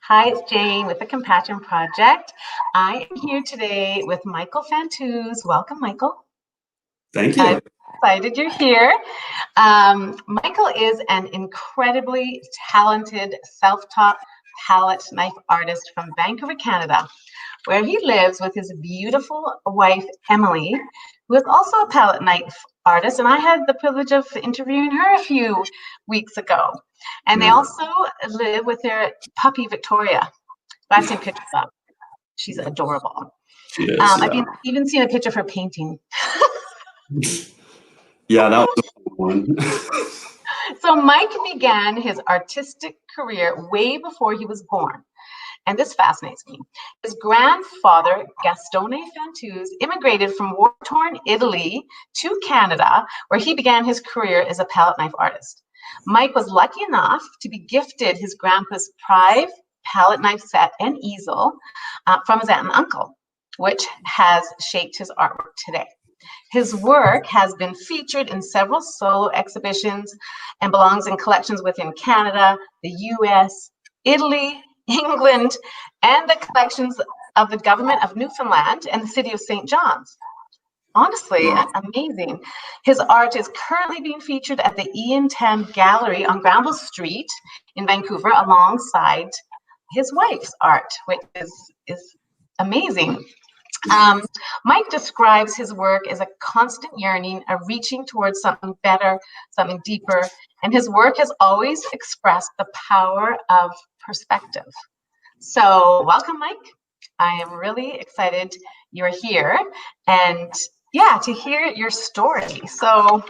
Hi, it's Jane with the Compassion Project. I am here today with Michael Fantuz. Welcome, Michael. Thank you. I'm excited you're here. Michael is an incredibly talented self-taught palette knife artist from Vancouver, Canada, where he lives with his beautiful wife, Emily, who is also a palette knife artist. And I had the privilege of interviewing her a few weeks ago. And they also live with their puppy, Victoria. I've seen pictures of. She's adorable. She is, I've even seen a picture of her painting. Yeah, that was a fun one. So Mike began his artistic career way before he was born. And this fascinates me. His grandfather, Gastone Fantuz, immigrated from war-torn Italy to Canada, where he began his career as a palette knife artist. Mike was lucky enough to be gifted his grandpa's Prive palette knife set and easel from his aunt and uncle, which has shaped his artwork today. His work has been featured in several solo exhibitions and belongs in collections within Canada, the US, Italy, England, and the collections of the government of Newfoundland and the city of St. John's. Honestly, amazing. His art is currently being featured at the Ian Tam Gallery on Granville Street in Vancouver alongside his wife's art, which is amazing. Mike describes his work as a constant yearning, a reaching towards something better, something deeper, and his work has always expressed the power of perspective. So welcome, Mike. I am really excited you're here and to hear your story. So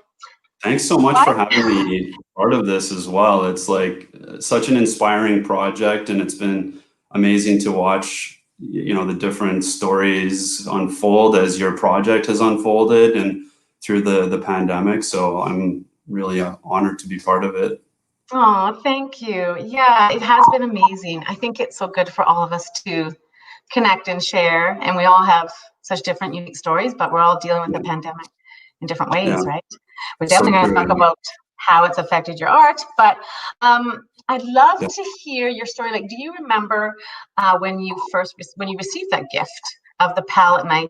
thanks so much for having me part of this as well. It's like such an inspiring project, and it's been amazing to watch, the different stories unfold as your project has unfolded and through the pandemic. So I'm really honored to be part of it. Oh, thank you. Yeah, it has been amazing. I think it's so good for all of us to connect and share, and we all have such different unique stories, but we're all dealing with the pandemic in different ways, right? We're definitely going to talk about how it's affected your art, but I'd love to hear your story. Like, do you remember when you received that gift of the palette knife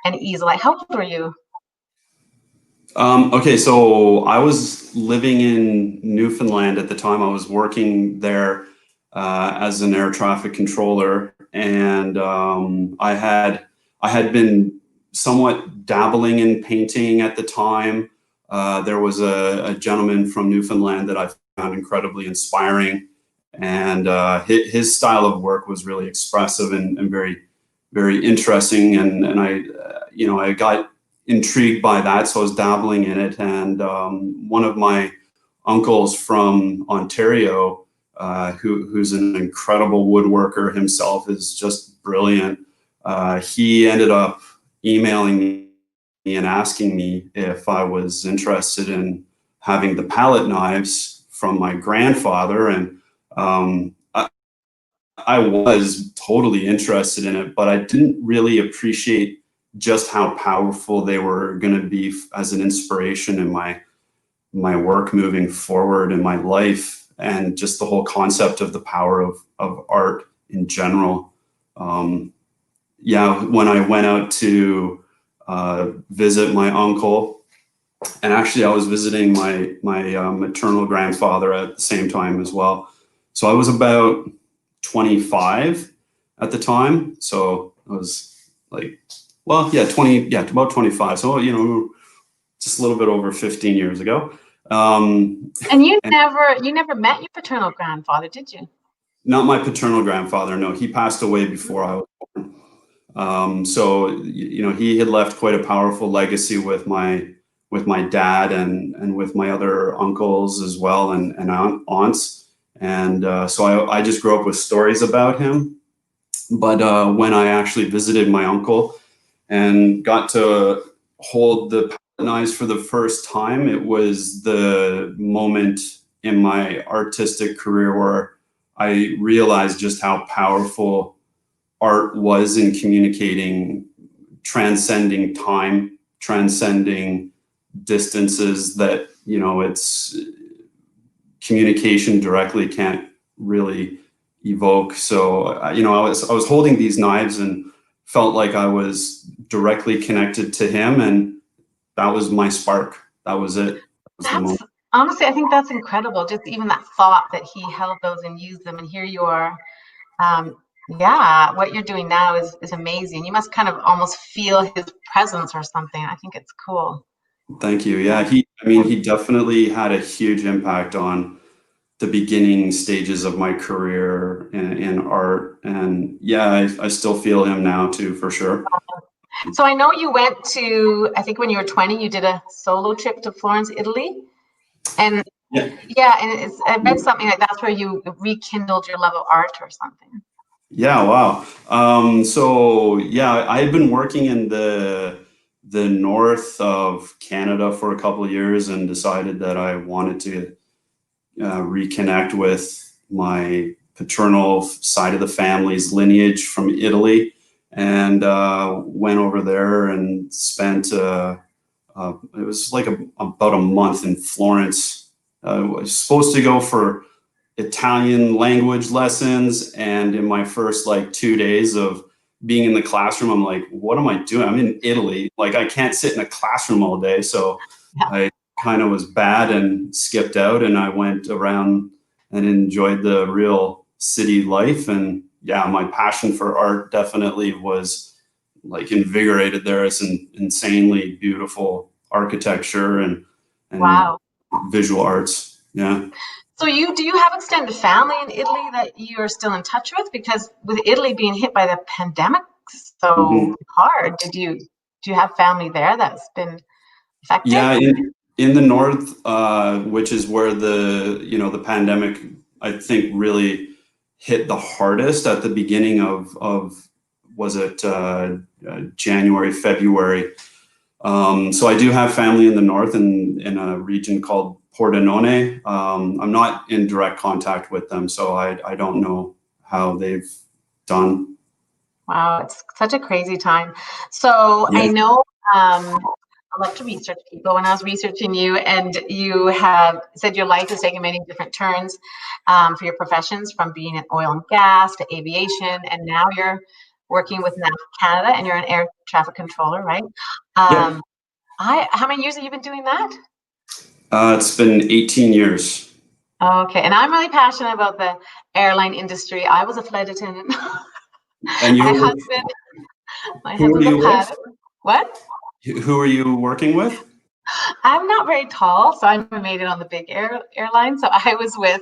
and easel? Like, how old were you? Okay, so I was living in Newfoundland at the time. I was working there as an air traffic controller, and I had been somewhat dabbling in painting at the time. There was a gentleman from Newfoundland that I found incredibly inspiring, and his style of work was really expressive and very, very interesting. And I got intrigued by that, so I was dabbling in it. And one of my uncles from Ontario, who's an incredible woodworker himself, is just brilliant. He ended up emailing me and asking me if I was interested in having the palette knives from my grandfather. And I was totally interested in it, but I didn't really appreciate just how powerful they were going to be as an inspiration in my work moving forward in my life, and just the whole concept of the power of art in general. When I went out to visit my uncle, and actually I was visiting my maternal grandfather at the same time as well. So I was about 25 at the time. So I was like, about 25. So, just a little bit over 15 years ago. And you never met your paternal grandfather, did you? Not my paternal grandfather, no. He passed away before I was born. So, he had left quite a powerful legacy with my dad and with my other uncles as well, and aunts. And so I just grew up with stories about him. But when I actually visited my uncle and got to hold the palette knives for the first time, it was the moment in my artistic career where I realized just how powerful art was in communicating, transcending time, transcending distances that, it's communication directly can't really evoke. So, I was holding these knives and felt like I was directly connected to him, and that was my spark. That was it. That was the That's moment. honestly, I think that's incredible. Just even that thought that he held those and used them, and here you are. Um, yeah, what you're doing now is amazing. You must kind of almost feel his presence or something. I think it's cool. Thank you. Yeah. Yeah, he definitely had a huge impact on the beginning stages of my career in art. And yeah, I still feel him now too, for sure. So I know you went to, I think when you were 20, you did a solo trip to Florence, Italy. And Yeah. yeah, and I read something like that's where you rekindled your love of art or something. Yeah, wow. So yeah, I had been working in the north of Canada for a couple of years and decided that I wanted to reconnect with my paternal side of the family's lineage from Italy, and went over there and spent it was like about a month in Florence. I was supposed to go for Italian language lessons, and in my first like 2 days of being in the classroom, I'm like, what am I doing? I'm in Italy. Like, I can't sit in a classroom all day. So Yeah. I kind of was bad and skipped out, and I went around and enjoyed the real city life. And yeah, my passion for art definitely was like invigorated there. It's an insanely beautiful architecture and Wow. visual arts. Yeah. So do you have extended family in Italy that you're still in touch with? Because with Italy being hit by the pandemic so Mhm. hard, do you have family there that's been affected? Yeah, in the north, which is where the pandemic, I think, really hit the hardest at the beginning of was it January, February. So I do have family in the north in a region called Pordenone. I'm not in direct contact with them, so I don't know how they've done. Wow, it's such a crazy time. So Yeah, I know I love to research people. When I was researching you, and you have said your life has taken many different turns for your professions, from being in oil and gas to aviation, and now you're working with NAF Canada, and you're an air traffic controller, right? yeah. Um, how many years have you been doing that? It's been 18 years. Okay, and I'm really passionate about the airline industry. I was a flight attendant. And My you, husband, my who are husband's a you with? pilot. What? Who are you working with? I'm not very tall, so I never made it on the big airline. So I was with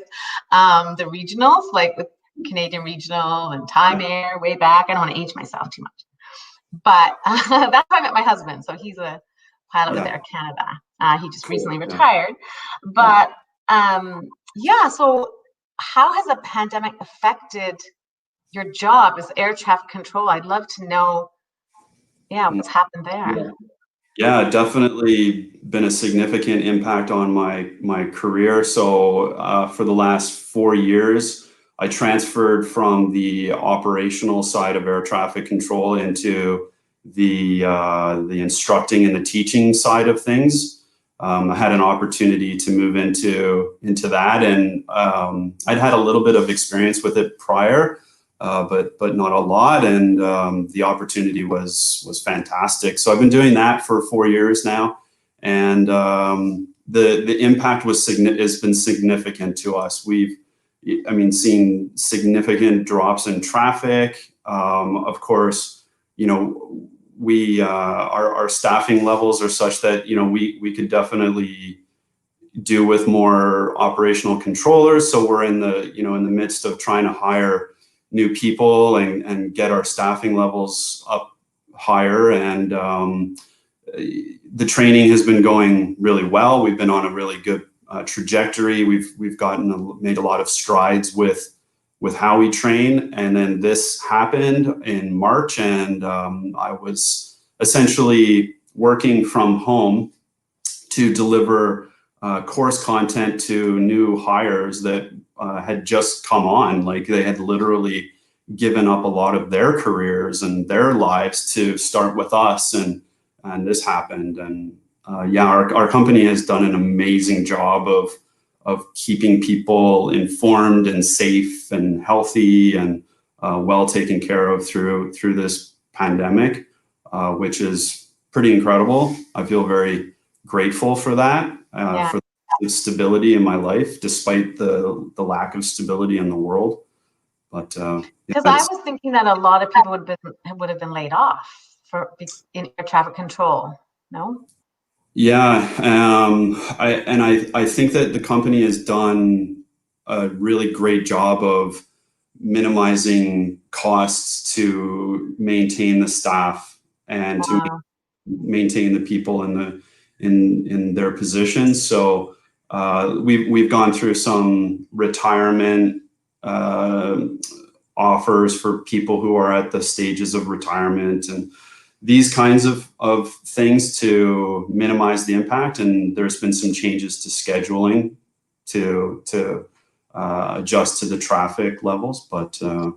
the regionals, like with Canadian Regional and Time Air way back. I don't want to age myself too much, but that's how I met my husband. So he's a pilot with Yeah, Air Canada. He just cool. recently Yeah, retired, yeah. but yeah. So how has the pandemic affected your job as air traffic control? I'd love to know, yeah, Mm. what's happened there. Yeah, definitely been a significant impact on my career. So for the last 4 years, I transferred from the operational side of air traffic control into the instructing and the teaching side of things. I had an opportunity to move into that, and I'd had a little bit of experience with it prior, but not a lot. And the opportunity was fantastic. So I've been doing that for 4 years now, and the impact has been significant to us. Seen significant drops in traffic. Of course, our staffing levels are such that we could definitely do with more operational controllers. So we're in the midst of trying to hire new people and get our staffing levels up higher. And the training has been going really well. We've been on a really good trajectory. We've made a lot of strides with how we train. And then this happened in March, and I was essentially working from home to deliver course content to new hires that had just come on. Like, they had literally given up a lot of their careers and their lives to start with us, and this happened. And yeah, our company has done an amazing job keeping people informed and safe and healthy and well taken care of through this pandemic, which is pretty incredible. I feel very grateful for that, for the stability in my life, despite the lack of stability in the world. But because I was thinking that a lot of people would have been laid off in air traffic control. No. Yeah, I think that the company has done a really great job of minimizing costs to maintain the staff and to maintain the people in their positions. So we've gone through some retirement offers for people who are at the stages of retirement and these kinds of things to minimize the impact. And there's been some changes to scheduling to adjust to the traffic levels, but yeah,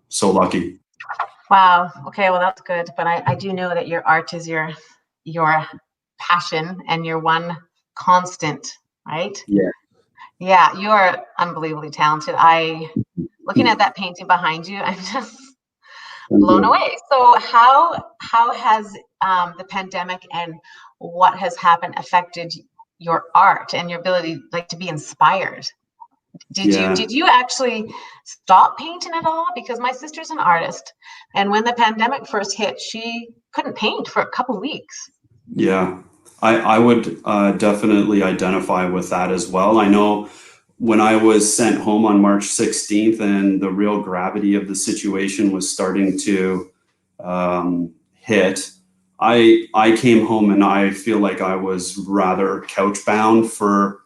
so lucky. Wow. Okay. Well, that's good. But I do know that your art is your passion and your one constant, right? Yeah. Yeah. You're unbelievably talented. Looking at that painting behind you, I'm just blown away. So how has the pandemic and what has happened affected your art and your ability to be inspired? Did you actually stop painting at all? Because my sister's an artist, and when the pandemic first hit, she couldn't paint for a couple weeks. Yeah, I would definitely identify with that as well. I know when I was sent home on March 16th and the real gravity of the situation was starting to hit, I came home and I feel like I was rather couch bound for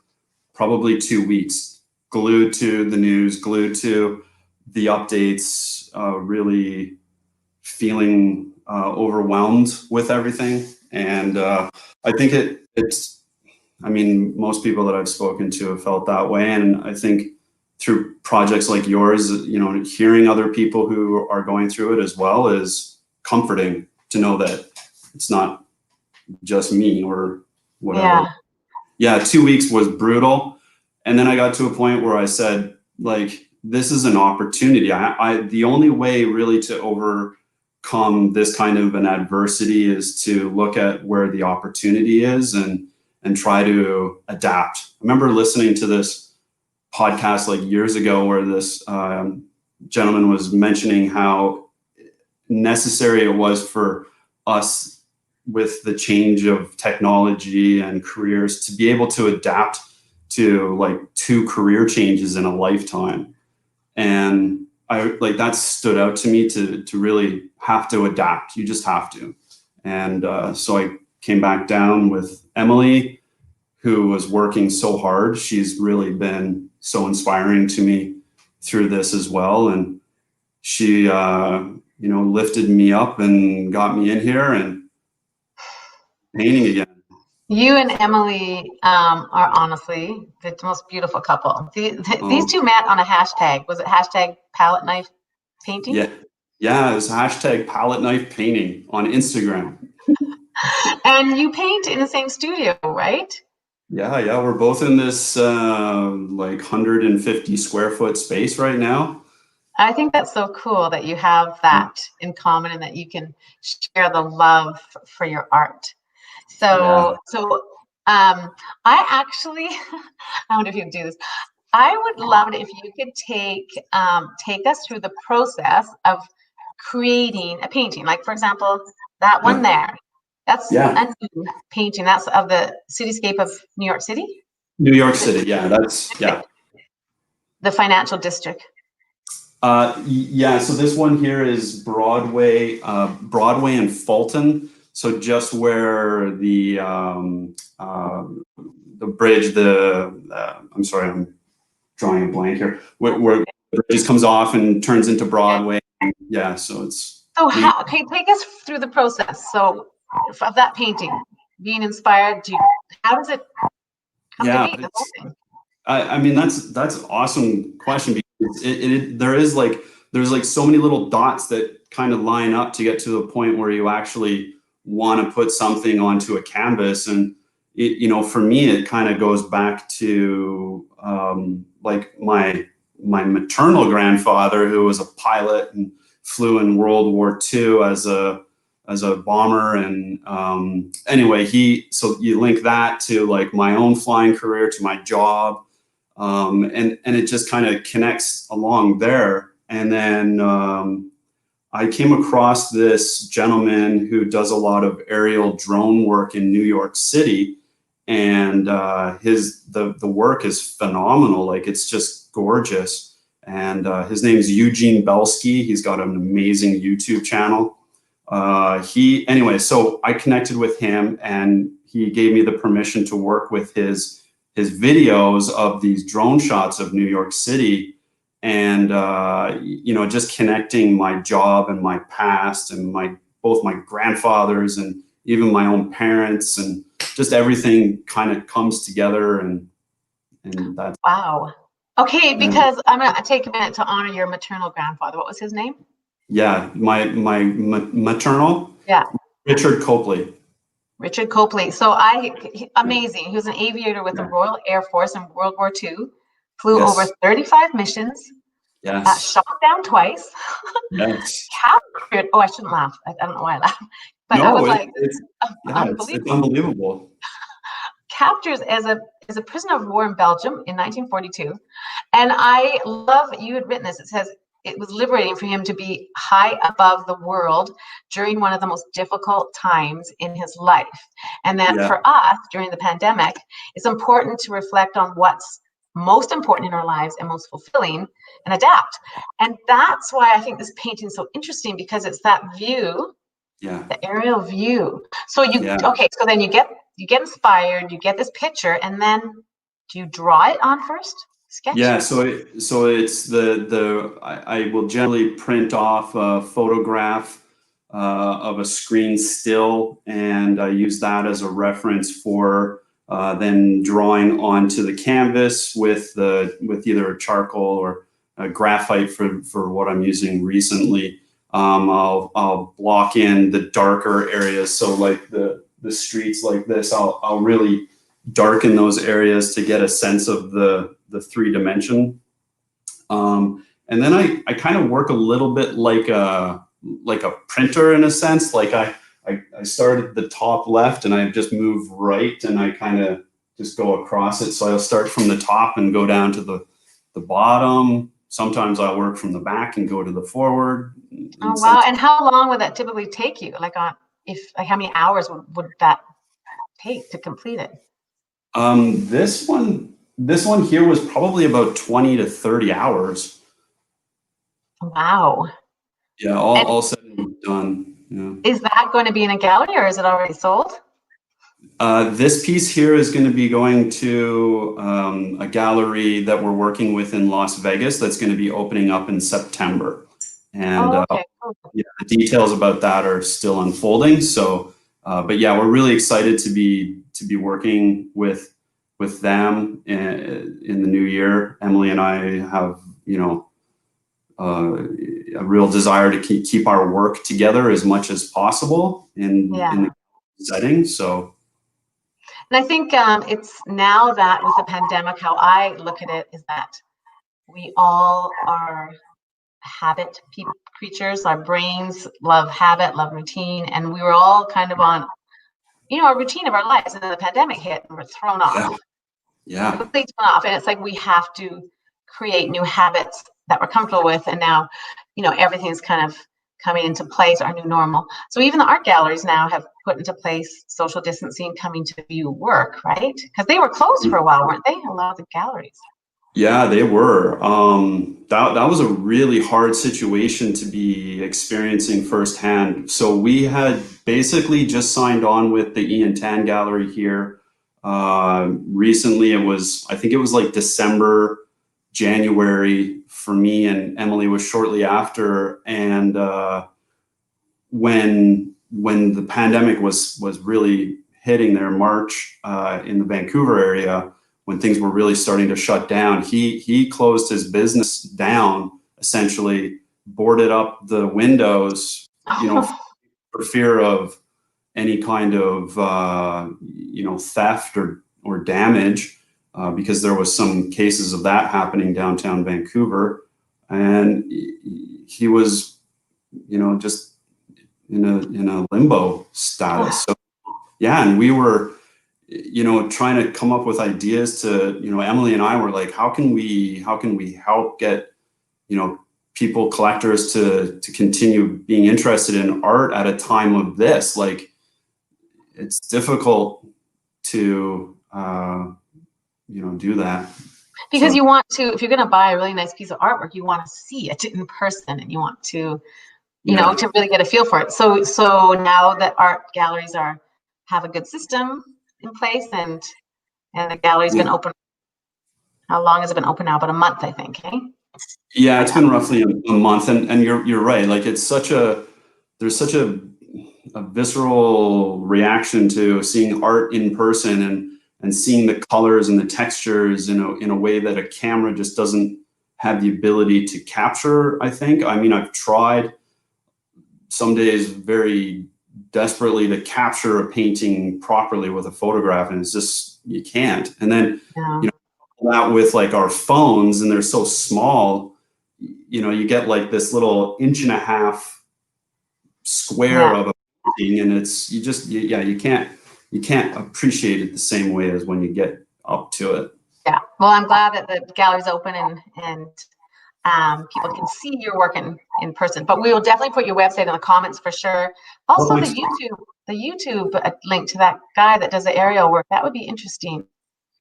probably 2 weeks, glued to the news, glued to the updates, really feeling overwhelmed with everything. And I think I mean, most people that I've spoken to have felt that way. And I think through projects like yours, hearing other people who are going through it as well is comforting to know that it's not just me or whatever. Yeah, 2 weeks was brutal. And then I got to a point where I said, this is an opportunity. The only way really to overcome this kind of an adversity is to look at where the opportunity is and try to adapt. I remember listening to this podcast years ago where this gentleman was mentioning how necessary it was for us with the change of technology and careers to be able to adapt to 2 career changes in a lifetime. And that stood out to me to really have to adapt. You just have to. And so I came back down with Emily, who was working so hard. She's really been so inspiring to me through this as well. And she, lifted me up and got me in here and painting again. You and Emily are honestly the most beautiful couple. These two met on a hashtag. Was it hashtag palette knife painting? Yeah, it was hashtag palette knife painting on Instagram. And you paint in the same studio, right? Yeah, we're both in this 150 square foot space right now. I think that's so cool that you have that in common and that you can share the love for your art. So I actually, I wonder if you could do this. I would love it if you could take us through the process of creating a painting. Like, for example, that one there. That's a new painting. That's of the cityscape of New York City? New York City, The financial district. So this one here is Broadway and Fulton. So just where the bridge, I'm sorry, I'm drawing a blank here, where the bridge comes off and turns into Broadway. Yeah, so it's. So take us through the process. So of that painting, being inspired, how does it come to be, the whole thing? I mean, that's an awesome question because there's so many little dots that kind of line up to get to the point where you actually want to put something onto a canvas. And for me, it kind of goes back to like my maternal grandfather, who was a pilot and flew in World War II as a bomber. And anyway, so you link that to like my own flying career, to my job, and it just kind of connects along there. And then I came across this gentleman who does a lot of aerial drone work in New York City, and the work is phenomenal. Like, it's just gorgeous. And his name is Eugene Belsky. He's got an amazing YouTube channel. Anyway, so I connected with him, and he gave me the permission to work with his videos of these drone shots of New York City. And just connecting my job and my past and both my grandfathers and even my own parents, and just everything kind of comes together. And that's wow. Okay, because I'm gonna take a minute to honor your maternal grandfather. What was his name? Yeah, my maternal. Yeah. Richard Copley. Richard Copley. So amazing. He was an aviator with the Royal Air Force in World War II. Flew over 35 missions. Yes. Shot down twice. Yes. Captured. Oh, I shouldn't laugh. I don't know why I laughed. But no, I was like, it's unbelievable. Captures as a prisoner of war in Belgium in 1942. And I love, you had written this, it says, it was liberating for him to be high above the world during one of the most difficult times in his life. And that for us during the pandemic, it's important to reflect on what's most important in our lives and most fulfilling, and adapt. And that's why I think this painting is so interesting, because it's that view, the aerial view. So okay, so then you get inspired, you get this picture, and then do you draw it on first? Sketch? Yeah, so it's I will generally print off a photograph of a screen still, and I use that as a reference for then drawing onto the canvas with either a charcoal or a graphite for what I'm using recently. I'll block in the darker areas, so like the streets like this, I'll really darken those areas to get a sense of the 3-dimension. And then I kind of work a little bit like a printer in a sense. Like I start at the top left and I just move right, and I kind of just go across it. So I'll start from the top and go down to the bottom. Sometimes I'll work from the back and go to the forward. Oh, wow. And how long would that typically take you? Like how many hours would that take to complete it? This one here was probably about 20 to 30 hours. Wow. Yeah, all said and done. Yeah. Is that going to be in a gallery, or is it already sold? This piece here is going to be going to a gallery that we're working with in Las Vegas that's going to be opening up in September. And the details about that are still unfolding. So, but yeah, we're really excited to be working with them in the new year. Emily and I have, a real desire to keep our work together as much as possible in the setting. So, and I think it's now that with the pandemic, how I look at it is that we all are habit creatures. Our brains love habit, love routine, and we were all kind of on, a routine of our lives, and then the pandemic hit and we're thrown off. Yeah. Completely thrown off, and it's like we have to create new habits that we're comfortable with, and now, everything's kind of coming into place, our new normal. So even the art galleries now have put into place social distancing, coming to view work, right? Because they were closed for a while, weren't they? A lot of the galleries. Yeah, they were. That was a really hard situation to be experiencing firsthand. So we had basically just signed on with the Ian Tan Gallery here. Recently, I think it was like December, January for me, and Emily was shortly after. And when the pandemic was really hitting there, March in the Vancouver area, when things were really starting to shut down, he closed his business down, essentially boarded up the windows, for fear of any kind of theft or damage, because there was some cases of that happening downtown Vancouver, and he was just in a limbo status. So yeah, and we were trying to come up with ideas to, Emily and I were like, how can we help get people, collectors, to continue being interested in art at a time of this? Like, it's difficult to do that. Because you want to, if you're going to buy a really nice piece of artwork, you want to see it in person, and you want to, to really get a feel for it. So now that art galleries have a good system in place, and the gallery's been open. How long has it been open now? About a month, I think. Eh? Yeah, it's been roughly a month, and you're right. Like, there's such a visceral reaction to seeing art in person, and seeing the colors and the textures in a way that a camera just doesn't have the ability to capture, I think. I mean, I've tried some days very desperately to capture a painting properly with a photograph, and it's just, you can't. And then that with like our phones, and they're so small, you get like this little 1.5 inch square of a painting, and it's, you can't appreciate it the same way as when you get up to it. Yeah, well, I'm glad that the gallery's open, and people can see your work in person. But we will definitely put your website in the comments for sure. Also, the YouTube link to that guy that does the aerial work, that would be interesting.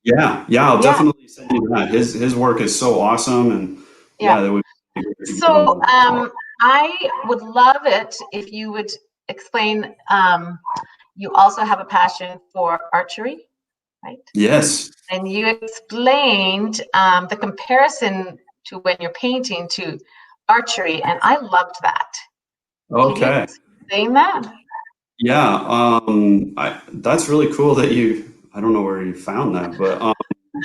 Yeah, I'll definitely send you that. His work is so awesome, and that would be great. So I would love it if you would explain. You also have a passion for archery, right? Yes. And you explained the comparison to when you're painting to archery, and I loved that. Okay. Can you explain that? Yeah, that's really cool that I don't know where you found that, but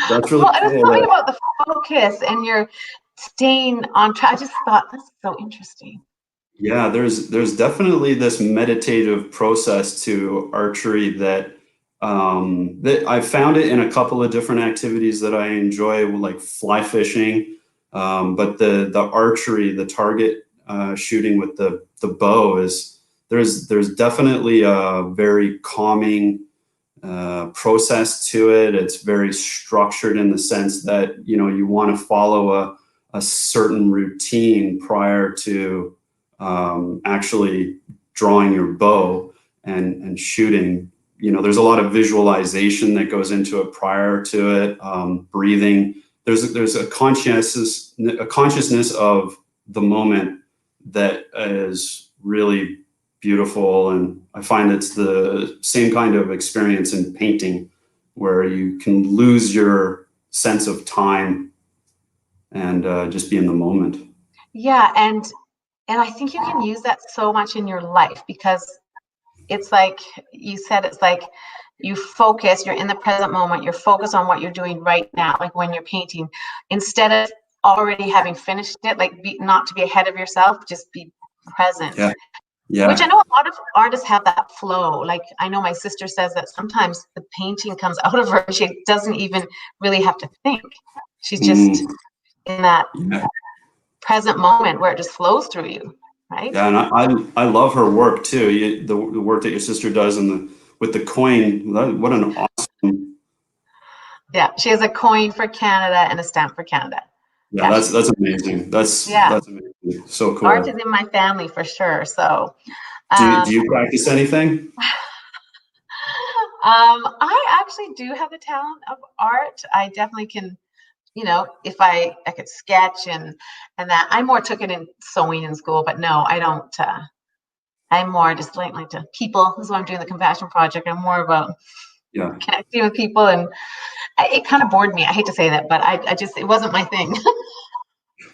that's really cool. It was something about the focus and your staying on track. I just thought that's so interesting. Yeah, there's definitely this meditative process to archery that I found it in a couple of different activities that I enjoy, like fly fishing, but the archery, the target shooting with the bow, there's definitely a very calming process to it. It's very structured in the sense that you want to follow a certain routine prior to actually drawing your bow and shooting. There's a lot of visualization that goes into it prior to it. Breathing. There's a consciousness of the moment that is really beautiful, and I find it's the same kind of experience in painting, where you can lose your sense of time and just be in the moment. Yeah, and I think you can use that so much in your life, because it's like you said, it's like you focus, you're in the present moment, you're focused on what you're doing right now, like when you're painting, instead of already having finished it, like not to be ahead of yourself, just be present. Yeah. Which I know a lot of artists have that flow. Like, I know my sister says that sometimes the painting comes out of her, she doesn't even really have to think. She's just in that present moment where it just flows through you, right? Yeah, and I love her work too. The work that your sister does with the coin. What an awesome. Yeah, she has a coin for Canada and a stamp for Canada. Yeah, that's amazing. That's amazing. So cool. Art is in my family for sure. So, do you practice anything? I actually do have the talent of art. I definitely can, if I could sketch and that. I more took it in sewing in school, but no, I don't. I'm more just like to people. This is why I'm doing the Compassion Project. I'm more about connecting with people, and it kind of bored me. I hate to say that, but it wasn't my thing.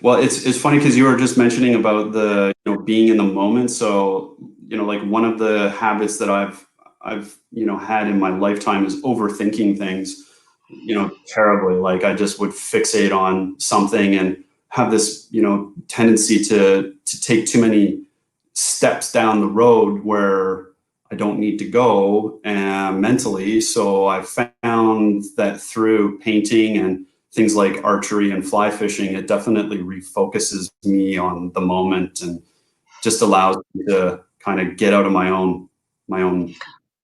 Well, it's funny because you were just mentioning about the being in the moment. So like one of the habits that I've had in my lifetime is overthinking things terribly. Like, I just would fixate on something and have this tendency to take too many steps down the road where I don't need to go mentally. So I found that through painting and things like archery and fly fishing, it definitely refocuses me on the moment and just allows me to kind of get out of my own pattern.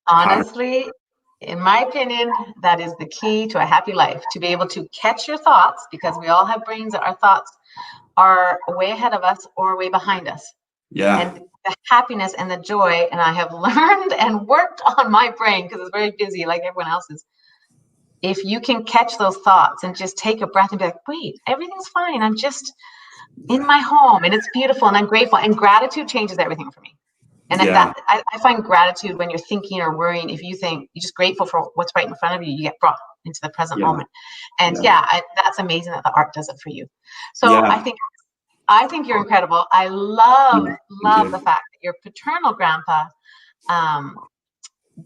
Honestly, in my opinion, that is the key to a happy life, to be able to catch your thoughts, because we all have brains that our thoughts are way ahead of us or way behind us. Yeah. And the happiness and the joy, and I have learned and worked on my brain because it's very busy like everyone else's. If you can catch those thoughts and just take a breath and be like, wait, everything's fine. I'm just in my home and it's beautiful and I'm grateful. And gratitude changes everything for me. And Yeah. I find gratitude when you're thinking or worrying, if you think you're just grateful for what's right in front of you, you get brought into the present moment. And that's amazing that the art does it for you. So I think you're incredible. I love the fact that your paternal grandpa,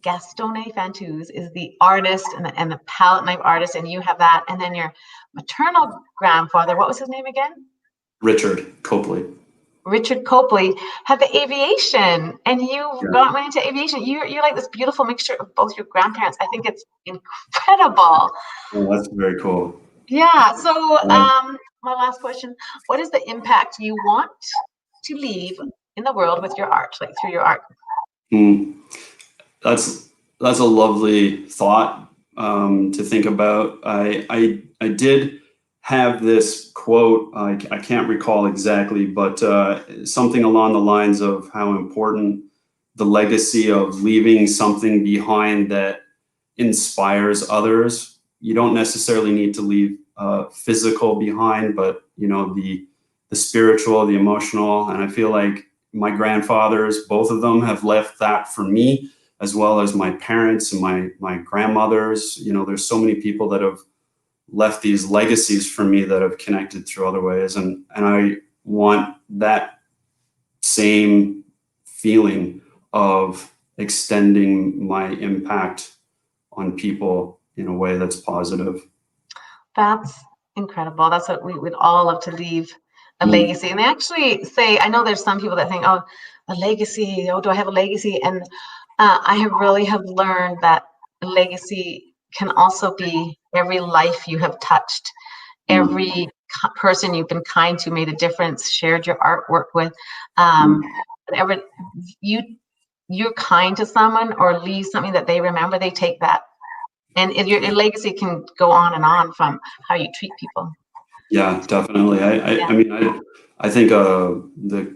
Gastone Fantuz, is the artist and the palette knife artist, and you have that. And then your maternal grandfather, what was his name again? Richard Copley. Richard Copley had the aviation, and you went into aviation. You're like this beautiful mixture of both your grandparents. I think it's incredible. Oh, that's very cool. Yeah. So my last question, what is the impact you want to leave in the world with your art, like through your art? That's a lovely thought to think about. I did have this quote, I can't recall exactly, but something along the lines of how important the legacy of leaving something behind that inspires others. You don't necessarily need to leave physical behind, but the spiritual, the emotional. And I feel like my grandfathers, both of them, have left that for me, as well as my parents and my grandmothers. There's so many people that have left these legacies for me that have connected through other ways. And I want that same feeling of extending my impact on people in a way that's positive. That's incredible. That's what we would all love to leave, a legacy. And they actually say, I know there's some people that think, oh, a legacy, oh, do I have a legacy? And I really have learned that a legacy can also be every life you have touched, every person you've been kind to, made a difference, shared your artwork with. Whatever you're kind to someone or leave something that they remember, they take that. And your legacy can go on and on from how you treat people. Yeah, definitely. I mean, I think the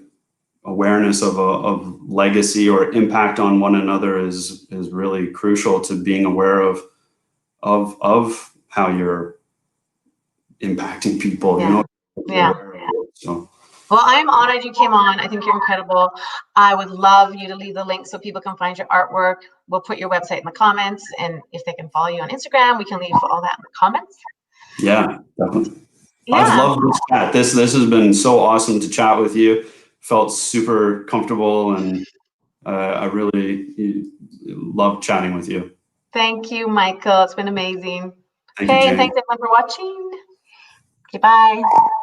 awareness of legacy or impact on one another is really crucial to being aware of how you're impacting people. So. Well, I'm honored you came on. I think you're incredible. I would love you to leave the link so people can find your artwork. We'll put your website in the comments, and if they can follow you on Instagram, we can leave all that in the comments. Yeah, definitely. Yeah. I've loved this chat. This has been so awesome to chat with you. Felt super comfortable, and I really love chatting with you. Thank you, Michael. It's been amazing. Thank you, Jenny. Thanks everyone for watching. Okay, bye.